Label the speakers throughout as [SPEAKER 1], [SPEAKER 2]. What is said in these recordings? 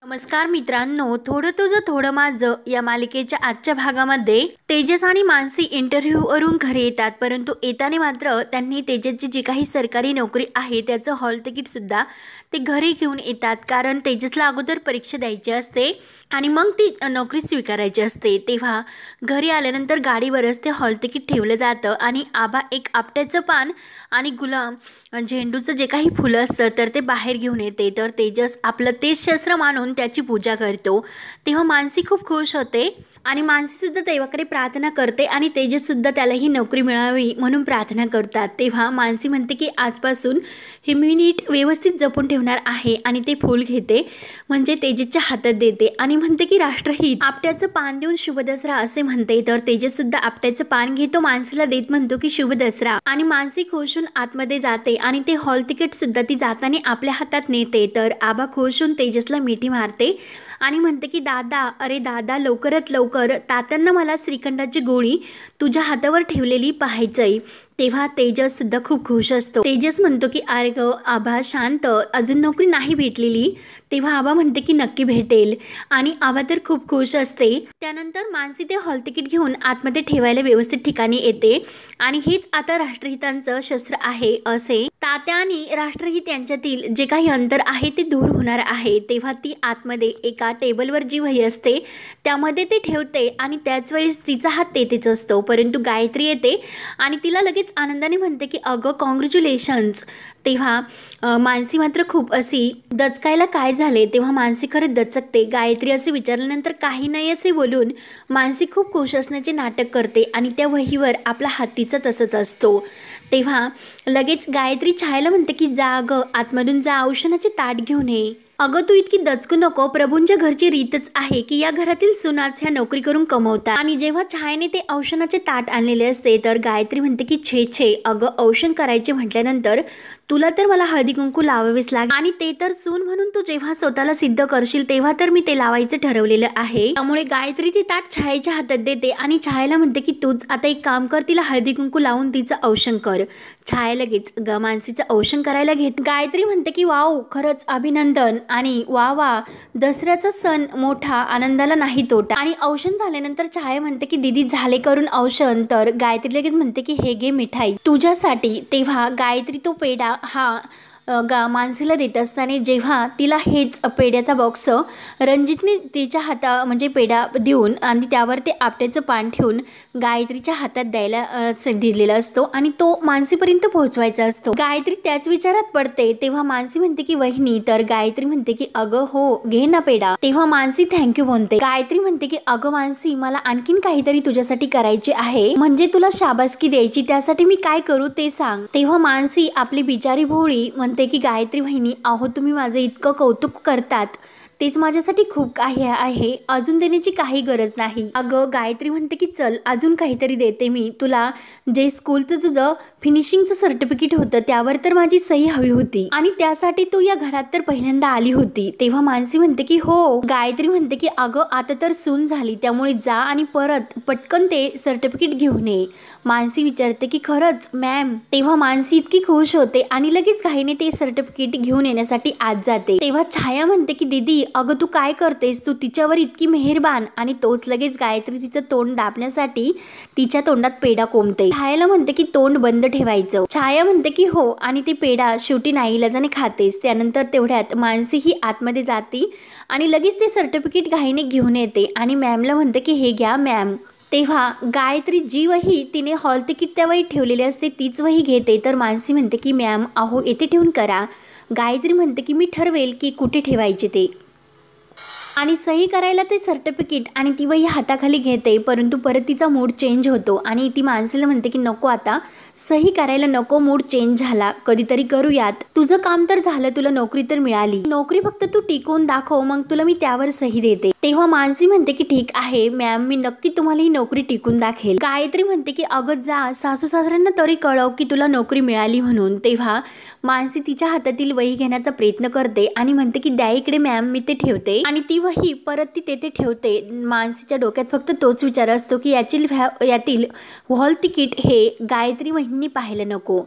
[SPEAKER 1] नमस्कार मित्रांनो, थोडं तुझं थोडं माझं या मालिकेच्या आजच्या भागामध्ये तेजस आणि मानसी इंटरव्ह्यूवरून घरी येतात. परंतु येताना मात्र त्यांनी तेजसची जी काही सरकारी नोकरी आहे त्याचं हॉल तिकीट सुद्धा ते घरी घेऊन येतात. कारण तेजसला अगोदर परीक्षा द्यायची असते आणि मग ती नोकरी स्वीकारायची असते. तेव्हा घरी आल्यानंतर गाडीवरच ते हॉल तिकीट ठेवलं जातं आणि आबा एक आपट्याचं पान आणि गुलाब झेंडूचं जे काही फुलं असतं तर ते बाहेर घेऊन येते. तर तेजस आपलं तेज शस्त्र मानून त्याची पूजा करतो. तेव्हा मानसी खूप खुश होते आणि मानसीसुद्धा देवाकडे प्रार्थना करते आणि तेजससुद्धा त्याला ही नोकरी मिळावी म्हणून प्रार्थना करतात. तेव्हा मानसी म्हणते की आजपासून हे मी नीट व्यवस्थित जपून ठेवणार आहे आणि ते फूल घेते म्हणजे तेजसच्या हातात देते आणि म्हणते की राष्ट्रहित आपट्याचं पान देऊन शुभ दसरा असे म्हणते. तर तेजससुद्धा आपट्याचं पान घेतो, मानसीला देत म्हणतो की शुभ दसरा आणि मानसी खुश होऊन आतमध्ये जाते आणि ते हॉल तिकीटसुद्धा ती जाताना आपल्या हातात नेते. तर आबा खुश होऊन तेजसला मिठी मारते आणि म्हणते की दादा, अरे दादा, लवकरात लवकर तात्यांना मला श्रीखंडाची गोळी तुझ्या हातावर ठेवलेली पाहायचंय. तेव्हा तेजससुद्धा खूप खुश असतो. तेजस म्हणतो की अरे ग आबा शांत, अजून नोकरी नाही भेटलेली. तेव्हा आबा म्हणते की नक्की भेटेल आणि आबा तर खूप खुश असते. त्यानंतर मानसी ते हॉल तिकीट घेऊन आतमध्ये ठेवायला व्यवस्थित ठिकाणी येते आणि हेच आता राष्ट्रहितांचं शस्त्र आहे असे तात्या आणि राष्ट्रहित यांच्यातील जे काही अंतर आहे ते दूर होणार आहे. तेव्हा ती आतमध्ये एका टेबलवर जी वही असते त्यामध्ये ते ठेवते आणि त्याच वेळेस तिचा हात तेथेच असतो. परंतु गायत्री येते आणि तिला लगेच आनंदाने म्हणते की अगं कॉंग्रॅच्युलेशन्स. तेव्हा मानसी मात्र खूप अशी दचकायला काय झाले. तेव्हा मानसी खरंच दचकते. गायत्री असे विचारल्यानंतर काही नाही असे बोलून मानसी खूप खुश असण्याचे नाटक करते आणि त्या वहीवर आपला हात तिचा तसंच असतो. तेव्हा लगेच गायत्री छायाला म्हणते की जा गं आतमधून जा, औषणाचे ताट घेऊन ये. अगं तू इतकी दचकू नको, प्रभूंच्या घरची रीतच आहे की या घरातील सुनाच ह्या नोकरी करून कमवतात. आणि जेव्हा छायाने ते औषणाचे ताट आणलेले असते तर गायत्री म्हणते की छे छे, अगं औषण करायचे म्हटल्यानंतर तुला तर मला हळदी कुंकू लावावेच लागेल आणि ते तर सून म्हणून तू जेव्हा स्वतःला सिद्ध करशील तेव्हा तर मी ते लावायचं ठरवलेलं आहे. त्यामुळे गायत्री ती ताट छायेच्या हातात देते आणि छायाला म्हणते की तूच आता एक काम कर, तिला हळदी कुंकू लावून तिचं औषण कर. छाया लगेच मानसीचं औषण करायला घेत. गायत्री म्हणते की वाव, खरंच अभिनंदन आणि वा वा, दसऱ्याचा सण मोठा, आनंदाला नाही तोटा. आणि औषण झाल्यानंतर छाया म्हणते की दीदी झाले करून औषण. तर गायत्री लगेच म्हणते की हे घे मिठाई तुझ्यासाठी. तेव्हा गायत्री तो पेढा हा मानसीला देत असताना जेव्हा तिला हेच पेढ्याचा बॉक्स रणजितने तिच्या म्हणजे पेढा देऊन आणि त्यावर ते आपट्याचं पान ठेवून गायत्रीच्या हातात द्यायला दिलेला असतो आणि तो मानसीपर्यंत पोहोचवायचा असतो. गायत्री त्याच विचारात पडते. तेव्हा मानसी म्हणते की वहिनी. तर गायत्री म्हणते की अगं हो घे ना पेढा. तेव्हा मानसी थँक्यू म्हणते. गायत्री म्हणते की अगं मानसी, मला आणखीन काहीतरी तुझ्यासाठी करायचे आहे, म्हणजे तुला शाबासकी द्यायची, त्यासाठी मी काय करू ते सांग. तेव्हा मानसी आपली बिचारी भोळी म्हणते की गायत्री वहिनी, अहो तुम्ही माझं इतकं कौतुक करतात तेच माझ्यासाठी खूप काही आहे, अजून देण्याची काही गरज नाही. अगं गायत्री म्हणते की चल अजून काहीतरी देते मी तुला. जे स्कूलचं तुझं फिनिशिंगचं सर्टिफिकेट होतं त्यावर तर माझी सही हवी होती आणि त्यासाठी तू या घरात तर पहिल्यांदा आली होती. तेव्हा मानसी म्हणते की हो. गायत्री म्हणते की अगं आता तर सून झाली त्यामुळे जा आणि परत पटकन ते सर्टिफिकेट घेऊन ये. मानसी विचारते की खरंच मॅम. तेव्हा मानसी इतकी खुश होते आणि लगेच घाईने ते सर्टिफिकेट घेऊन येण्यासाठी आत जाते. तेव्हा छाया म्हणते की दीदी अगं तू काय करतेस, तू तिच्यावर इतकी मेहरबान. आणि तोच लगेच गायत्री तिचं तोंड दाबण्यासाठी तिच्या तोंडात पेढा कोंबते. छायाला म्हणते की तोंड बंद ठेवायचं. छाया म्हणते की हो आणि ते पेढा शेवटी नाईलाजाने खातेस. त्यानंतर तेवढ्यात मानसी ही आतमध्ये जाते आणि लगेच ते सर्टिफिकेट घाईने घेऊन येते आणि मॅमला म्हणते की हे घ्या मॅम. तेव्हा गायत्री जी वही तिने हॉल तिकीट त्या वही ठेवलेली असते तीच वही घेते. तर मानसी म्हणते की मॅम अहो येथे ठेवून करा. गायत्री म्हणते की मी ठरवेल की कुठे ठेवायचे ते. आणि सही करायला ते सर्टिफिकेट आणि ती वही हाताखाली घेते. परंतु परत तिचा मूड चेंज होतो आणि ती मानसीला म्हणते की नको आता सही करायला नको, मूड चेंज झाला, कधीतरी करूयात. तुझं काम तर झालं, तुला नोकरी तर मिळाली, नोकरी फक्त तू टिकवून दाखव, मग तुला मी त्यावर सही देते. तेव्हा मानसी म्हणते की ठीक आहे मॅम, मी नक्की तुम्हाला ही नोकरी टिकून दाखेल. गायत्री म्हणते की अगं जा, सासू सासऱ्यांना तरी कळव की तुला नोकरी मिळाली म्हणून. तेव्हा मानसी तिच्या हातातील वही घेण्याचा प्रयत्न करते आणि म्हणते की द्या इकडे मॅम, मी ते ठेवते. आणि ती वही परत ती तेथे ठेवते. मानसीच्या डोक्यात फक्त तोच विचार असतो की यातील हॉल तिकीट हे गायत्री वहिनी पाहायला नको.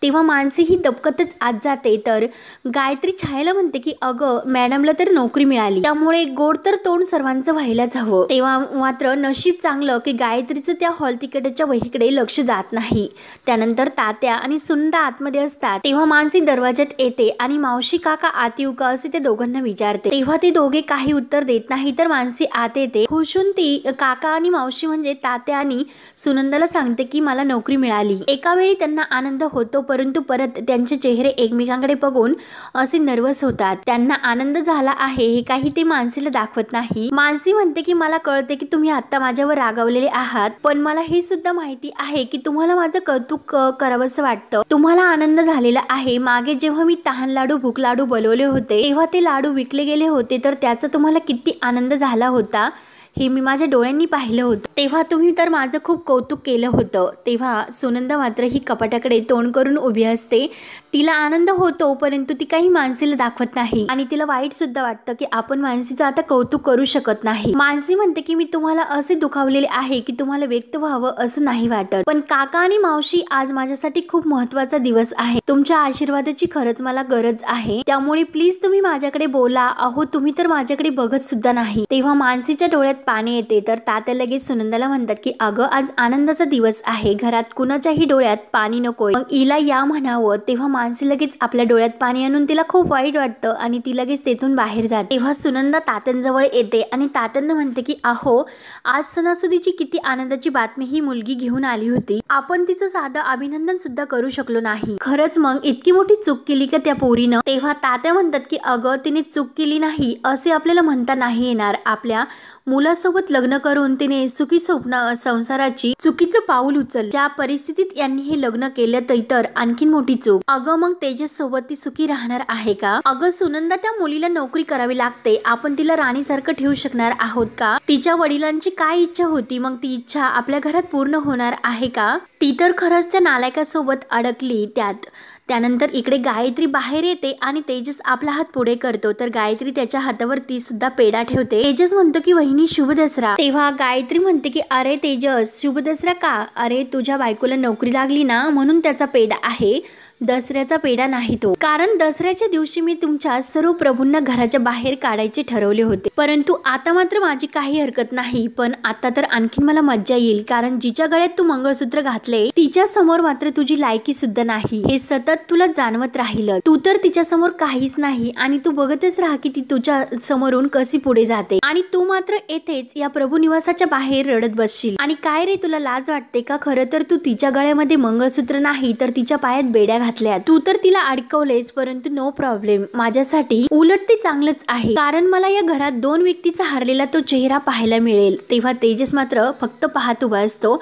[SPEAKER 1] तेव्हा मानसी ही दबकतच आत जाते तर गायत्री छायाला म्हणते की अगं मॅडमला तर नोकरी मिळाली, त्यामुळे गोड तर तोंड सर्वांचं व्हायलाच हवं. तेव्हा मात्र नशीब चांगलं की गायत्रीचं त्या हॉल तिकीटच्या वहीकडे लक्ष जात नाही. त्यानंतर तात्या आणि सुनंदा आतमध्ये असतात तेव्हा मानसी दरवाज्यात येते आणि मावशी काका आत येऊ का असे ते दोघांना विचारते. तेव्हा ते दोघे काही उत्तर देत नाही तर मानसी आत येते. खुशून ती काका आणि मावशी म्हणजे तात्या आणि सुनंदाला सांगते की मला नोकरी मिळाली. एका वेळी त्यांना आनंद होतो परंतु परत त्यांचे चेहरे एकमेकांकडे बघून असे नर्वस होतात. त्यांना आनंद झाला आहे हे काही ते मानसीला दाखवत नाही. मानसी म्हणते की मला कळते की तुम्ही आता माझ्यावर रागावलेले आहात, पण मला हे सुद्धा माहिती आहे की तुम्हाला माझं कौतुक करावंसं वाटतं. तुम्हाला आनंद झालेला आहे. मागे जेव्हा मी तहान लाडू भूक लाडू बोलवले होते तेव्हा ते लाडू विकले गेले होते तर त्याचा तुम्हाला किती आनंद झाला होता हे मी माझ्या डोळ्यांनी पाहिलं होतं. तेव्हा तुम्ही तर माझं खूप कौतुक केलं होतं. तेव्हा सुनंदा मात्र ही कपाटाकडे तोंड करून उभी असते. तिला आनंद होतो परंतु ती काही मानसीला दाखवत नाही आणि तिला वाईट सुद्धा वाटतं की आपण मानसीचं आता कौतुक करू शकत नाही. मानसी म्हणते की मी तुम्हाला असे दुखावलेले आहे की तुम्हाला व्यक्त व्हावं असं नाही वाटत, पण काका आणि मावशी आज माझ्यासाठी खूप महत्त्वाचा दिवस आहे. तुमच्या आशीर्वादाची खरंच मला गरज आहे, त्यामुळे प्लीज तुम्ही माझ्याकडे बोला. अहो तुम्ही तर माझ्याकडे बघत सुद्धा नाही. तेव्हा मानसीच्या डोळ्यात पाणी येते तर तात्या लगेच सुनंदाला म्हणतात की अगं आज आनंदाचा दिवस आहे, घरात कुणाच्याही डोळ्यात पाणी नकोय, मग हिला या म्हणावं. तेव्हा मानसी लगेच आपल्या डोळ्यात पाणी आणून तिला खूप वाईट वाटतं आणि ती लगेच तेथून बाहेर जाते. तेव्हा सुनंदा तात्यांजवळ येते आणि तात्यांना म्हणते की अहो आज सणासुदीची किती आनंदाची बातमी ही मुलगी घेऊन आली होती, आपण तिचं साधं अभिनंदन सुद्धा करू शकलो नाही. खरंच मग इतकी मोठी चूक केली का त्या पोरीनं. तेव्हा तात्या म्हणतात की अगं तिने चूक केली नाही असे आपल्याला म्हणता नाही येणार. आपल्या मुलासोबत लग्न करून तिने सुखी स्वप्न संसाराची चुकीचं पाऊल उचललं. ज्या परिस्थितीत यांनी हे लग्न केलं तर आणखीन मोठी चूक. अगं मग तेजस सोबत ती सुखी राहणार आहे का. अगं सुनंदा त्या मुलीला नोकरी करावी लागते, आपण तिला राणीसारखं ठेवू शकणार आहोत का. तिच्या वडिलांची काय इच्छा होती मग ती इच्छा आपल्या घरात पूर्ण होणार आहे का. ती तर खरंच त्या नालायकासोबत अडकली त्यात. त्यानंतर इकडे गायत्री बाहेर येते आणि तेजस आपला हात पुढे करतो तर गायत्री त्याच्या हातावर ती सुद्धा पेढा ठेवते. तेजस म्हणतो की वहिनी शुभ दसरा. तेव्हा गायत्री म्हणते की अरे तेजस शुभ दसरा का. अरे तुझ्या बायकोला नोकरी लागली ना म्हणून त्याचा पेढा आहे, दसऱ्याचा पेढा नाही तो. कारण दसऱ्याच्या दिवशी मी तुमच्या सर्व प्रभूंना घराच्या बाहेर काढायचे ठरवले होते, परंतु आता मात्र माझी काही हरकत नाही. पण आता तर आणखीन मला मज्जा येईल कारण जिच्या गळ्यात तू मंगळसूत्र घातले तिच्या समोर मात्र तुझी लायकी सुद्धा नाही हे सतत तुला जाणवत राहिलं. तू तर तिच्या समोर काहीच नाही आणि तू बघतच राहा की ती तुझ्या समोरून कशी पुढे जाते आणि तू मात्र येथेच या प्रभू निवासाच्या बाहेर रडत बसशील. आणि काय रे तुला लाज वाटते का. खरं तर तू तिच्या गळ्यामध्ये मंगळसूत्र नाही तर तिच्या पायात बेड्या घातल्या. तू तर तिला अडकवलेस परंतु नो प्रॉब्लेम, माझ्यासाठी उलट ते चांगलंच आहे कारण मला या घरात दोन व्यक्तीचा हारलेला तो चेहरा पाहायला मिळेल. तेव्हा तेजस मात्र फक्त पाहत उभा असतो.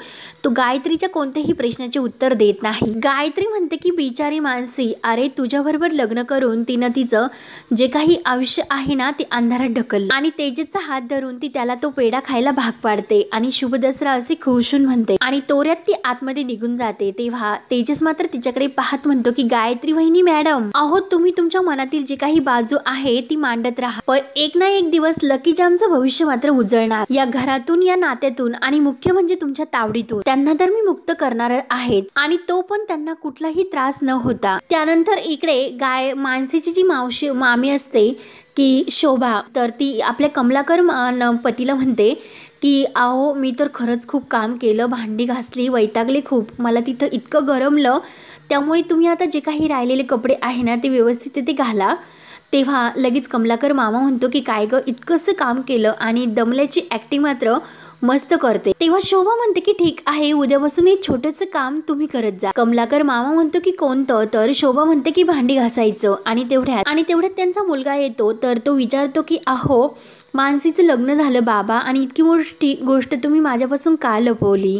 [SPEAKER 1] तो गायत्रीच्या कोणत्याही प्रश्नाचे उत्तर देत नाही. गायत्री म्हणते की बिचारी मानसी, अरे तुझ्याबरोबर लग्न करून तिनं तिचं जे काही आयुष्य आहे ना ते अंधारात ढकललं आणि तेजसचा हात धरून ती त्याला तो पेढा खायला भाग पाडते आणि शुभ दसरा असे खुशून म्हणते आणि तोऱ्यात ती आतमध्ये निघून जाते. तेव्हा तेजस मात्र तिच्याकडे पाहत म्हणतो की गायत्री वहिनी मॅडम, अहो तुम्ही तुमच्या मनातील जे काही बाजू आहे ती मांडत राहा, पण एक ना एक दिवस लकी जामचं भविष्य मात्र उजळणार. या घरातून या नात्यातून आणि मुख्य म्हणजे तुमच्या तावडीतून त्यांना तर मी मुक्त करणार आहेत आणि तो पण त्यांना कुठलाही त्रास न होता. त्यानंतर इकडे मानसीची जी मामी असते की शोभा, तर ती आपल्या कमलाकर पतीला म्हणते की अहो मी तर खरंच खूप काम केलं, भांडी घासली, वैतागले खूप, मला तिथं इतकं गरमलं, त्यामुळे तुम्ही आता जे काही राहिलेले कपडे आहे ना ते व्यवस्थित ते घाला. तेव्हा लगेच कमलाकर मामा म्हणतो की काय ग इतकंसं काम केलं आणि दमल्याची ॲक्टिंग मात्र मस्त करते. तेव्हा शोभा म्हणते की ठीक आहे उद्यापासून एक छोटंसं काम तुम्ही करत जा. कमलाकर मामा म्हणतो की कोणतं, तर शोभा म्हणते की भांडी घासायचं. आणि तेवढ्यात त्यांचा मुलगा येतो तर तो विचारतो की अहो मानसीचं लग्न झालं बाबा आणि इतकी मोठी गोष्ट तुम्ही माझ्यापासून का लपवली.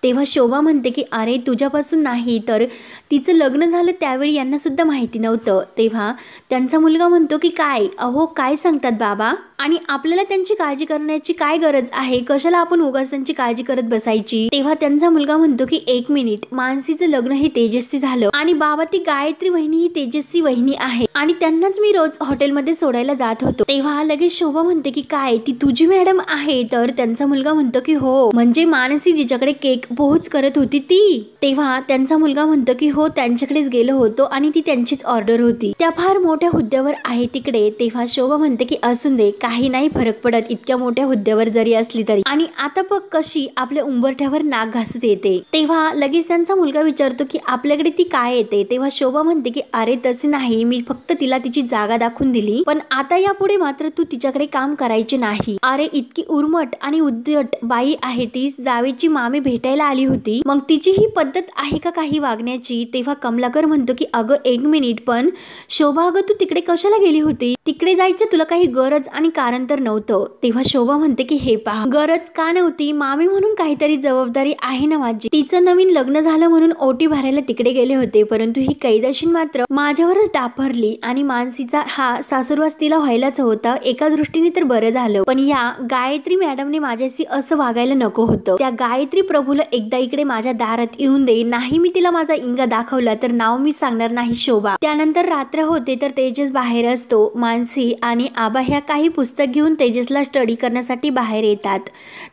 [SPEAKER 1] तेव्हा शोभा म्हणते की अरे तुझ्यापासून नाही तर तिचं लग्न झालं त्यावेळी यांना सुद्धा माहिती नव्हतं. तेव्हा त्यांचा मुलगा म्हणतो की काय अहो काय सांगतात बाबा आणि आपल्याला त्यांची काळजी करण्याची काय गरज आहे, कशाला आपण उगाच त्यांची काळजी करत बसायची. तेव्हा त्यांचा मुलगा म्हणतो की एक मिनिट, मानसीचं लग्न हे तेजस्वी झालं आणि बाबा ती गायत्री वहिनी ही तेजस्वी वहिनी आहे आणि त्यांनाच मी रोज हॉटेलमध्ये सोडायला जात होतो. तेव्हा लगेच शोभा म्हणते की काय ती तुझी मॅडम आहे, तर त्यांचा मुलगा म्हणतो की हो, म्हणजे मानसी जिच्याकडे केक बोच करत होती ती. तेव्हा त्यांचा मुलगा म्हणतो की हो त्यांच्याकडेच गेलो होतो आणि ती त्यांचीच ऑर्डर होती. त्या फार मोठ्या हुद्द्यावर आहे तिकडे. तेव्हा शोभा म्हणते की असून दे, काही नाही फरक पडत इतक्या मोठ्या हुद्द्यावर जरी असली तरी. आणि आता बघ कशी आपल्या उंबरठ्यावर नाक घासत येते. तेव्हा लगेच त्यांचा मुलगा विचारतो की आपल्याकडे ती काय येते. तेव्हा शोभा म्हणते की अरे तसे नाही, मी फक्त तिला तिची जागा दाखवून दिली, पण आता यापुढे मात्र तू तिच्याकडे काम करायचे नाही. अरे इतकी उर्मट आणि उद्धट बाई आहे ती, जावेची मामी भेटायला आली होती, मग तिची ही पद्धत आहे का काही वागण्याची. तेव्हा कमलाकर म्हणतो की अगं एक मिनिट, पण शोभा अगं तू तिकडे कशाला गेली होती, तिकडे जायचं तुला काही गरज आणि कारण तर नव्हतं. तेव्हा शोभा म्हणते की हे पहा, गरज का नव्हती, मामी म्हणून काहीतरी जबाबदारी आहे ना माझी. तिचं नवीन लग्न झालं म्हणून ओटी भरायला तिकडे गेले होते, परंतु ही कैदाशीन मात्र माझ्यावरच डाफरली आणि मानसीचा हा सासूरवास तिला व्हायलाच होता. एका दृष्टीने तर बरं झालं, पण या गायत्री मॅडमने माझ्याशी असं वागायला नको होतं. त्या गायत्री प्रभूला एकदा इकडे माझ्या दारात येऊन दे, नाही मी तिला माझा इंगा दाखवला तर नाव मी सांगणार नाही शोभा. त्यानंतर रात्र होते तर तेजस बाहेर असतो. मानसी आणि आबा ह्या काही पुस्तक घेऊन तेजसला स्टडी करण्यासाठी बाहेर येतात.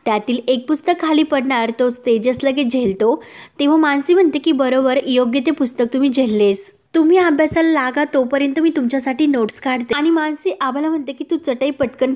[SPEAKER 1] त्यातील एक पुस्तक खाली पडणार, तो तेजस लगेच झेलतो. तेव्हा मानसी म्हणते की बरोबर, योग्य ते पुस्तक तुम्ही झेललेस, तुम्ही अभ्यासाला लागा, तोपर्यंत मी तुमच्यासाठी नोट्स काढते. आणि मानसी आबाला म्हणते की तू चटई पटकन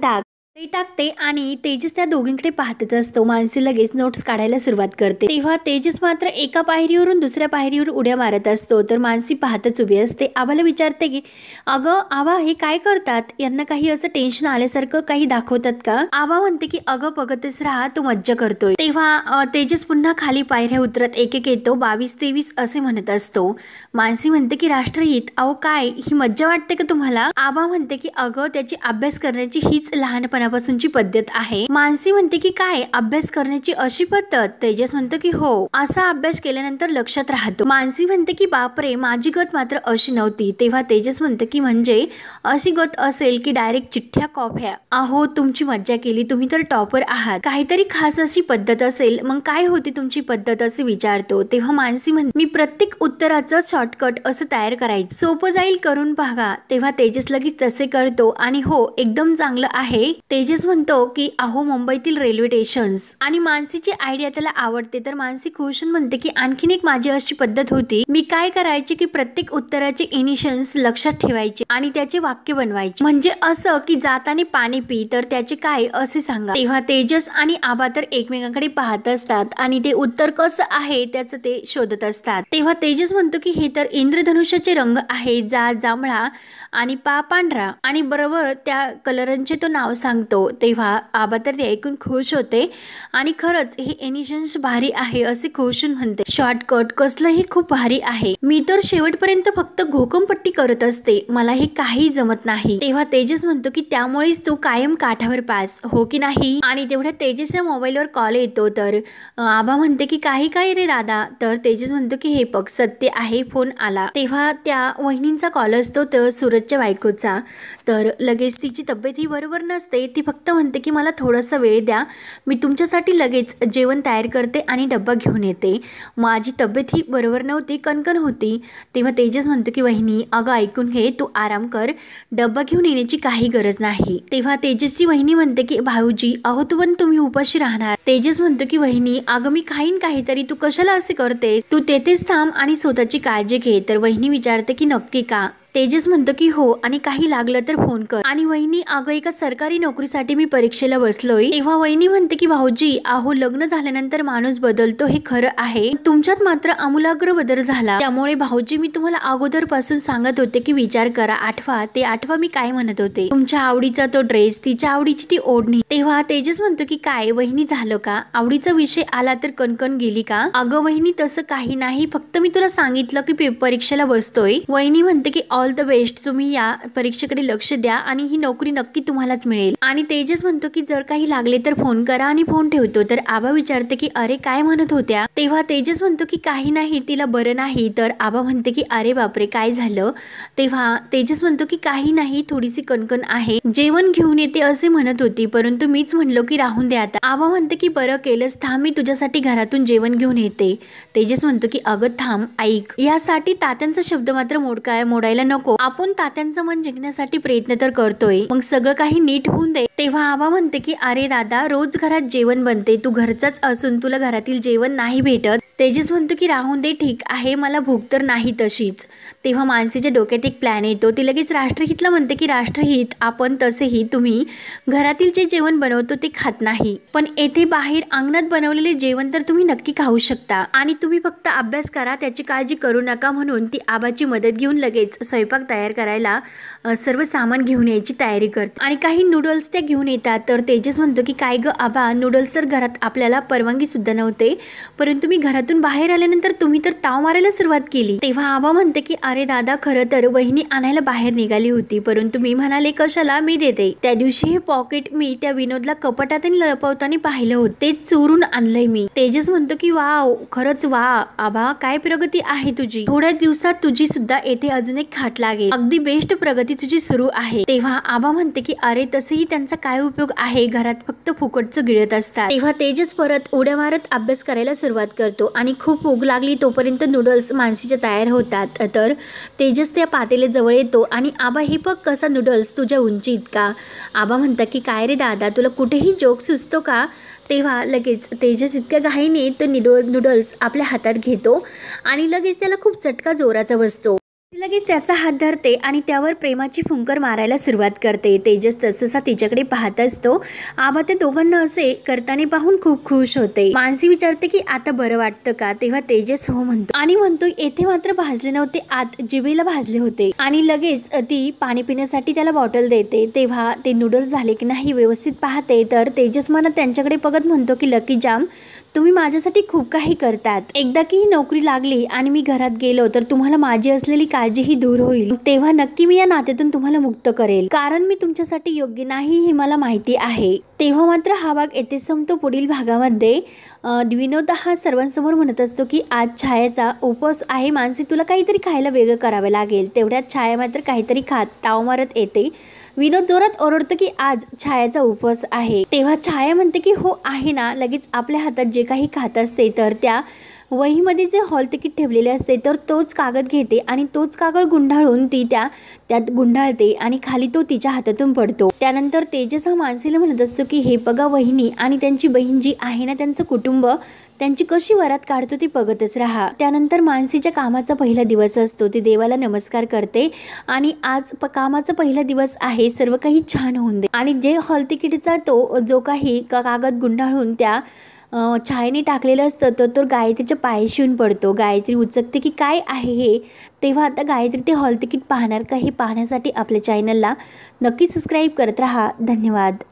[SPEAKER 1] टाकते आणि तेजस त्या दोघींकडे पाहतच असतो. मानसी लगेच नोट्स काढायला सुरुवात करते. तेव्हा तेजस मात्र एका पायरीवरून दुसऱ्या पायरीवर उड्या मारत असतो, तर मानसी पाहतच उभी असते. आबाला विचारते की अगं आबा हे काय करतात, यांना काही असं टेन्शन आल्यासारखं काही दाखवतात का. आबा म्हणते की अगं बघतच राहा, तू मज्जा करतोय. तेव्हा तेजस पुन्हा खाली पायऱ्या उतरत एक एक येतो, 22-23 असे म्हणत असतो. मानसी म्हणते की राष्ट्रहित, अहो काय ही मज्जा वाटते का तुम्हाला. आबा म्हणते की अगं त्याची अभ्यास करण्याची हीच लहानपणापासूनची पद्धत आहे. मानसी म्हणते की काय अभ्यास करण्याची अशी पद्धत. तेजस म्हणतो की हो, असा अभ्यास केल्यानंतर लक्षात राहतो. मानसी म्हणते की बापरे, माझी गत मात्र अशी नव्हती. तेव्हा तेजस म्हणतो की म्हणजे अशी गत असेल की डायरेक्ट चिठ्ठ्या कॉफ्या. अहो तुमची मज्जा केली, तुम्ही तर टॉपर आहात, काहीतरी खास अशी पद्धत असेल, मग काय होती तुमची पद्धत असे विचारतो. तेव्हा मानसी म्हणते मी प्रत्येक उत्तराचं शॉर्टकट असं तयार करायचं, सोपं जाईल करून बघा. तेव्हा तेजस लगेच तसे करतो आणि हो एकदम चांगलं आहे. तेजस म्हणतो की अहो मुंबईतील रेल्वे स्टेशन्स, आणि मानसीची आयडिया त्याला आवडते. तर मानसी खुश म्हणते की आणखीन एक माझी अशी पद्धत होती, मी काय करायचे की प्रत्येक उत्तराचे इनिशियल्स लक्षात ठेवायचे आणि त्याचे वाक्य बनवायचे, म्हणजे असं की जाताने पाणी पी तर त्याचे काय असे सांगा. तेव्हा तेजस आणि आबा तर एकमेकांकडे पाहत असतात आणि ते उत्तर कसं आहे त्याचं ते शोधत असतात. तेव्हा तेजस म्हणतो की हे तर इंद्रधनुष्याचे रंग आहे, जांभळा आणि पांढरा, आणि बरोबर त्या कलरांचे तो नाव सांगतो. तेव्हा आबा तर ते ऐकून खुश होते आणि खरंच हे इनिशियल्स भारी आहे असे खुशून म्हणते. शॉर्टकट कसलंही खूप भारी आहे, मी तर शेवटपर्यंत फक्त घोकमपट्टी करत असते, मला हे काही जमत नाही. तेव्हा तेजस म्हणतो की त्यामुळेच तू कायम काठावर पास हो की नाही. आणि तेवढ्या तेजसच्या मोबाईलवर कॉल येतो, तर आबा म्हणते की काही रे दादा. तर तेजस म्हणतो की हे पग सत्य आहे, फोन आला. तेव्हा त्या वहिनींचा कॉल असतो, तर सूरजच्या बायकोचा. तर लगेच तिची तब्येत ही बरोबर नसते, ती फक्त म्हणते की मला थोडासा वेळ द्या, मी तुमच्यासाठी लगेच जेवण तयार करते आणि डब्बा घेऊन येते, माझी तब्येत ही बरोबर नव्हती, कणकण होती. तेव्हा तेजस म्हणतो की वहिनी अगं ऐकून घे, तू आराम कर, डब्बा घेऊन येण्याची काही गरज नाही. तेव्हा तेजसची वहिनी म्हणते की भाऊजी अहो तू पण तुम्ही उपाशी राहणार. तेजस म्हणतो की वहिनी अगं मी खाईन काहीतरी, तू कशाला असे करतेस, तू तेथेच थांब आणि स्वतःची काळजी घे. तर वहिनी विचारते की नक्की का. तेजस म्हणतो की हो, आणि काही लागलं तर फोन कर. आणि वहिनी अगं एका सरकारी नोकरीसाठी मी परीक्षेला बसलोय. तेव्हा वहिनी म्हणते की भाऊजी अहो लग्न झाल्यानंतर माणूस बदलतो हे खरं आहे, तुमच्यात मात्र आमूलाग्र बदल झाला, त्यामुळे भाऊजी मी तुम्हाला अगोदर पासून सांगत होते की विचार करा, आठवा मी काय म्हणत होते, तुमच्या आवडीचा तो ड्रेस, तिच्या आवडीची ती ओढणी. तेव्हा तेजस म्हणतो की काय वहिनी झालं का, आवडीचा विषय आला तर कणकण गेली का. अगं वहिनी तसं काही नाही, फक्त मी तुला सांगितलं की परीक्षेला बसतोय. वहिनी म्हणते की ऑल द बेस्ट, तुम्ही या परीक्षेकडे लक्ष द्या आणि ही नोकरी नक्की तुम्हालाच मिळेल. आणि तेजस म्हणतो की जर काही लागले तर फोन करा, आणि फोन ठेवतो. तर आबा विचारते की अरे काय म्हणत होत्या. तेव्हा तेजस म्हणतो की काही नाही, तिला बरं नाही. तर आबा म्हणते की अरे बापरे काय झालं. तेव्हा तेजस म्हणतो की काही नाही, थोडीशी कणकण आहे, जेवण घेऊन येते असे म्हणत होती, परंतु मीच म्हणलो की राहून द्या आता. आबा म्हणते की बरं केलंस, थांब मी तुझ्यासाठी घरातून जेवण घेऊन येते. तेजस म्हणतो की अगं थांब ऐक, यासाठी तात्यांचा शब्द मात्र मोडायला नको, आपण तात्यांचं मन जिंकण्यासाठी प्रयत्न तर करतोय, मग सगळं काही नीट होऊन दे. तेव्हा आबा म्हणते की अरे दादा, रोज घरात जेवण बनते, तू घरचाच असून तुला घरातील जेवण नाही भेटत. तेजस म्हणतो की राहून दे, ठीक आहे, मला भूक तर नाही तशीच. तेव्हा मानसीच्या डोक्यात एक प्लॅन येतो. ती लगेच राष्ट्रहितला म्हणते की राष्ट्रहित, आपण तसेही तुम्ही घरातील जे जेवण बनवतो ते खात नाही, पण येथे बाहेर अंगणात बनवलेले जेवण तर तुम्ही नक्की खाऊ शकता आणि तुम्ही फक्त अभ्यास करा, त्याची काळजी करू नका. म्हणून ती आबाची मदत घेऊन लगेच स्वयंपाक तयार करायला सर्व सामान घेऊन यायची तयारी करते आणि काही नूडल्स त्या घेऊन येतात. तर तेजस म्हणतो की काय ग आबा, नूडल्स तर घरात आपल्याला परवानगी सुद्धा नव्हते, परंतु मी घरातून बाहेर आल्यानंतर तुम्ही तर ताव मारायला सुरुवात केली. तेव्हा आबा म्हणते की अरे दादा, खरं तर वहिनी आणायला बाहेर निघाली होती, परंतु मी म्हणाले कशाला, मी देते. त्या दिवशी हे पॉकेट मी त्या विनोदला कपाटात लपवताना पाहिलं होतं, ते चोरून आणलंय मी. तेजस म्हणतो की वाव, खरंच वा आबा, काय प्रगती आहे तुझी, थोड्या दिवसात तुझी सुद्धा येथे अजून एक खाट लागेल, अगदी बेस्ट प्रगती तुझी सुरू आहे. तेव्हा आबा म्हणते की अरे तसेही त्यांचा काय उपयोग आहे, घरात फक्त फुकटचं गिळत असतात. तेव्हा तेजस परत उड्या मारत अभ्यास करायला सुरुवात करतो आणि खूप भूक लागली तोपर्यंत नूडल्स मानसीच्या तयार होतात. तर तेजस त्या पातेल्या जवळ येतो आणि आबा हे बघ कसा नूडल्स, तुझ्या उंची इतका. आबा म्हणतात की काय रे दादा, तुला कुठेही जोक सुचतो का. तेव्हा लगेच तेजस इतक्या घाईने तो नूडल्स आपल्या हातात घेतो आणि लगेच त्याला खूप चटका जोराचा बसतो. लगेच त्याचा हात धरते आणि त्यावर प्रेमाची फुंकर मारायला सुरुवात करते. तेजस तससा तिच्याकडे पाहत असतो. आबा त्या दोघांना असे करताना पाहून खूप खुश होते. मानसी विचारते की आता बरं वाटतं का. तेव्हा तेजस हो म्हणतो आणि म्हणतो येथे मात्र भाजले नव्हते, आत जिभेला भाजले होते. आणि लगेच ती पाणी पिण्यासाठी त्याला बॉटल देते. तेव्हा ते नूडल्स झाले की नाही व्यवस्थित पाहते. तर तेजस मनात त्यांच्याकडे बघत म्हणतो की लकी जाम, तुम्ही माझ्यासाठी खूप काही करतात. एकदा की ही नोकरी लागली आणि मी घरात गेलो तर तुम्हाला माझी असलेली काळजी ही दूर होईल. तेव्हा नक्की मी या नात्यातून तुम्हाला मुक्त करेल, कारण मी तुमच्यासाठी योग्य नाही हे मला माहिती आहे. तेव्हा मात्र हा भाग येथे संपतो. पुढील भागामध्ये विनोद हा सर्वांसमोर म्हणत असतो की आज छायाचा उपवास आहे, मानसी तुला काहीतरी खायला वेगळं करावं लागेल. तेवढ्यात छाया मात्र काहीतरी खात ताव मारत येते. विनोद जोरात ओरडतो की आज छायाचा उपवास आहे. तेव्हा छाया म्हणते की हो आहे ना. लगेच आपल्या हातात जे काही खात असते तर त्या वहीमध्ये जे हॉल तिकीट ठेवलेले असते तर तोच कागद घेते आणि तोच कागद गुंडाळून ती त्यात गुंडाळते आणि खाली तो तिच्या हातातून पडतो. त्यानंतर तेजस हा मानसीला म्हणत असतो की हे बघा वहिनी आणि त्यांची बहीण जी आहे ना, त्यांचं कुटुंब त्यांची कशी वरात काढतो ती बघतच राहा. त्यानंतर मानसीच्या कामाचा पहिला दिवस असतो. ती देवाला नमस्कार करते आणि आज कामाचा पहिला दिवस आहे, सर्व काही छान होऊन दे. आणि जे हॉल तिकीटचा तो जो काही कागद गुंडाळून त्या छायेने टाकलेलं असतं तर तो गायत्रीच्या पायाशी येऊन पडतो. गायत्री उचकते की काय आहे हे. तेव्हा आता गायत्री ते हॉल तिकीट पाहणार का हे पाहण्यासाठी आपल्या चॅनलला नक्की सबस्क्राईब करत राहा. धन्यवाद.